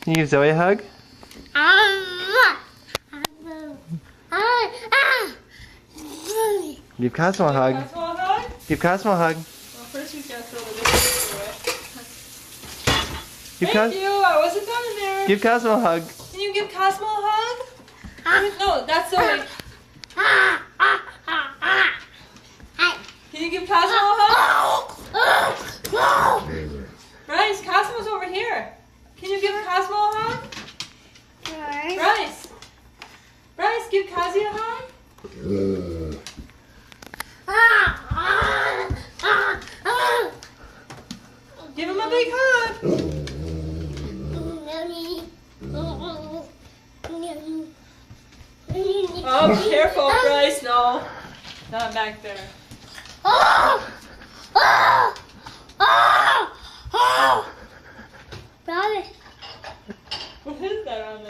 Can you give Zoe a hug? Give Cosmo a hug. Cosmo a hug? Give Cosmo a hug. Well, first he's gonna throw the dishes away. Give Thank you, I wasn't done in there. Give Cosmo a hug. Can you give Cosmo a hug? No, that's Zoe. Can you give Cosmo a hug? Bryce, Cosmo's over here. Can you give Cosmo a hug? Bryce. Bryce, give Kazi a hug. Give him a big hug. Oh, be careful, Bryce. No. Not back there. What is that on there?